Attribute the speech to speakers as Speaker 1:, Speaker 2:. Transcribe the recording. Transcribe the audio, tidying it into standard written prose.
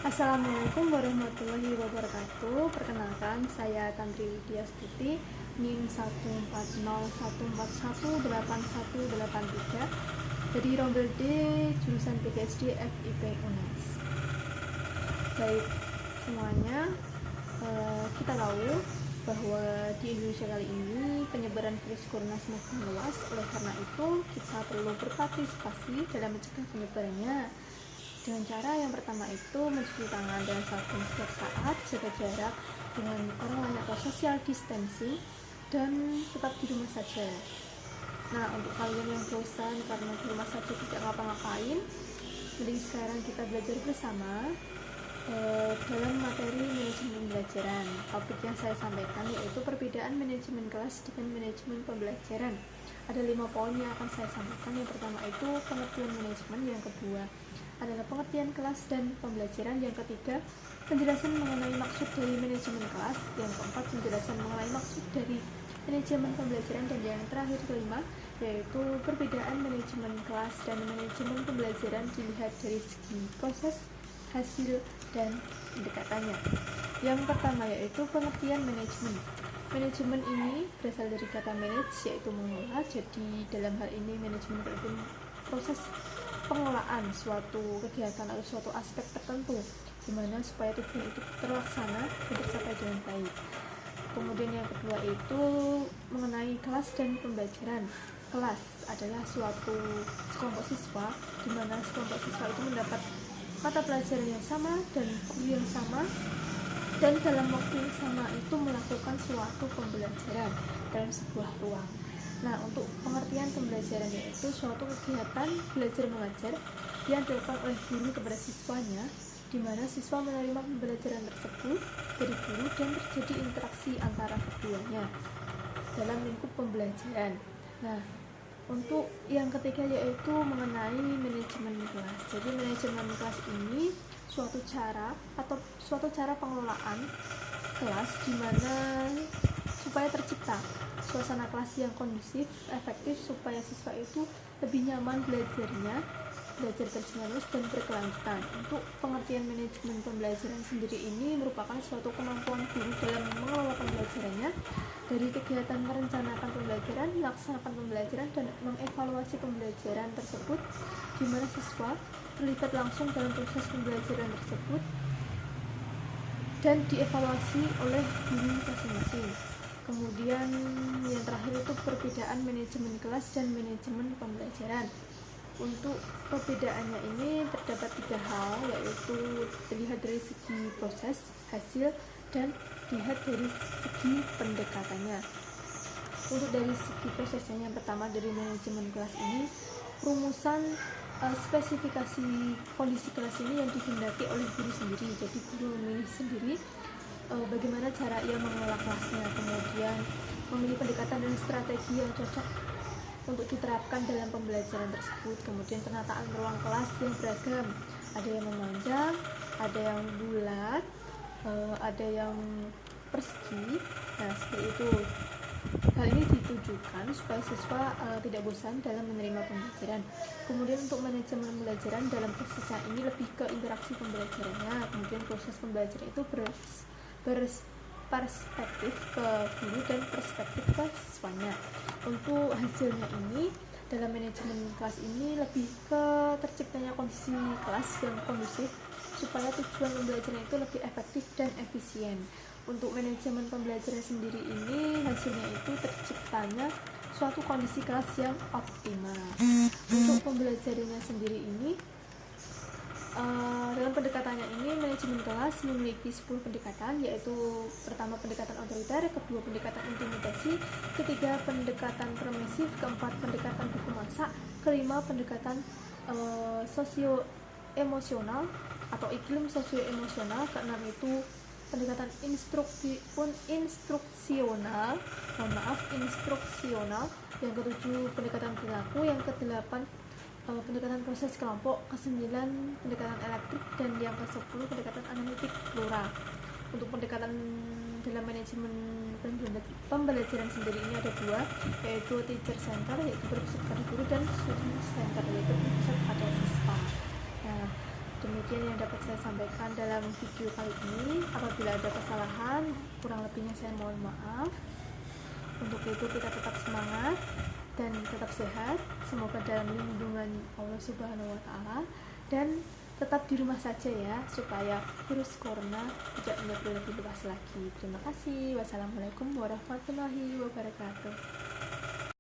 Speaker 1: Assalamualaikum warahmatullahi wabarakatuh. Perkenalkan, saya Tantri Widya Stuti, NIM 14014181883 dari Rombel D, jurusan PGSD FIP UNES. Baik semuanya, kita tahu bahwa di Indonesia kali ini penyebaran virus corona semakin luas. Oleh karena itu, kita perlu berpartisipasi dalam mencegah penyebarannya. Dengan cara yang pertama itu mencuci tangan dengan sabun setiap saat, jaga jarak dengan orang lain atau social distancing, dan tetap di rumah saja. Nah, untuk kalian yang bosan karena di rumah saja tidak ngapa-ngapain, mending sekarang kita belajar bersama dalam materi manajemen pembelajaran. Topik yang saya sampaikan yaitu perbedaan manajemen kelas dengan manajemen pembelajaran. Ada 5 poin yang akan saya sampaikan. Yang pertama itu pengertian manajemen, yang kedua adalah pengertian kelas dan pembelajaran, yang ketiga penjelasan mengenai maksud dari manajemen kelas, yang keempat penjelasan mengenai maksud dari manajemen pembelajaran, dan yang terakhir kelima yaitu perbedaan manajemen kelas dan manajemen pembelajaran dilihat dari segi proses, hasil, dan pendekatannya. Yang pertama yaitu pengertian manajemen. Manajemen ini berasal dari kata manage, yaitu mengelola. Jadi dalam hal ini manajemen berarti proses pengelolaan suatu kegiatan atau suatu aspek tertentu dimana supaya tujuan itu terlaksana dan tercapai dengan baik. Kemudian yang kedua itu mengenai kelas dan pembelajaran. Kelas adalah suatu sekelompok siswa dimana sekelompok siswa itu mendapat mata pelajaran yang sama dan guru yang sama, dan dalam waktu yang sama itu melakukan suatu pembelajaran dalam sebuah ruang. Nah, untuk pengertian pembelajaran yaitu suatu kegiatan belajar mengajar yang dilakukan oleh guru kepada siswanya, di mana siswa menerima pembelajaran tersebut dari guru dan terjadi interaksi antara keduanya dalam lingkup pembelajaran. Nah, untuk yang ketiga yaitu mengenai manajemen kelas. Jadi manajemen kelas ini suatu cara pengelolaan kelas di mana supaya tercipta suasana kelas yang kondusif, efektif, supaya siswa itu lebih nyaman belajar terus-menerus dan berkelanjutan. Untuk pengertian manajemen pembelajaran sendiri ini merupakan suatu kemampuan guru dalam mengelola pembelajarannya, dari kegiatan merencanakan pembelajaran, melaksanakan pembelajaran, dan mengevaluasi pembelajaran tersebut, di mana siswa terlibat langsung dalam proses pembelajaran tersebut dan dievaluasi oleh guru masing-masing. Kemudian yang terakhir itu perbedaan manajemen kelas dan manajemen pembelajaran. Untuk perbedaannya ini terdapat 3 hal, yaitu dilihat dari segi proses, hasil, dan dilihat dari segi pendekatannya. Untuk dari segi prosesnya, yang pertama dari manajemen kelas ini, rumusan spesifikasi kondisi kelas ini yang dikehendaki oleh guru sendiri. Jadi guru memilih sendiri bagaimana cara ia mengelola kelasnya, kemudian memilih pendekatan dan strategi yang cocok untuk diterapkan dalam pembelajaran tersebut. Kemudian penataan ruang kelas yang beragam, ada yang memanjang, ada yang bulat, ada yang persegi. Nah, seperti itu. Hal ini ditujukan supaya siswa tidak bosan dalam menerima pembelajaran. Kemudian untuk manajemen pembelajaran, dalam prosesnya ini lebih ke interaksi pembelajarannya. Kemudian proses pembelajaran itu berperspektif ke guru dan perspektif ke siswanya. Untuk hasilnya ini, dalam manajemen kelas ini lebih ke terciptanya kondisi kelas yang kondusif supaya tujuan pembelajaran itu lebih efektif dan efisien. Untuk manajemen pembelajaran sendiri ini hasilnya itu terciptanya suatu kondisi kelas yang optimal. Untuk pembelajarannya sendiri ini dalam pendekatannya ini, manajemen kelas memiliki 10 pendekatan, yaitu pertama pendekatan otoriter, kedua pendekatan intimidasi, ketiga pendekatan permisif, keempat pendekatan buku masak, kelima pendekatan sosio-emosional atau iklim sosio-emosional, keenam itu pendekatan instruksional, yang ketujuh pendekatan perilaku, yang kedelapan pendekatan proses kelompok, ke-9 pendekatan elektrik, dan yang ke-10 pendekatan analitik plural. Untuk pendekatan dalam manajemen pembelajaran sendiri ini ada 2, yaitu teacher center, yaitu berpusat pada guru, dan student center, yaitu berpusat pada siswa. Nah, demikian yang dapat saya sampaikan dalam video kali ini. Apabila ada kesalahan, kurang lebihnya saya mohon maaf. Untuk itu kita tetap semangat dan tetap sehat, semoga dalam lindungan Allah Subhanahu wa Ta'ala, dan tetap di rumah saja ya, supaya virus corona tidak menyebar lebih luas lagi. Terima kasih. Wassalamualaikum warahmatullahi wabarakatuh.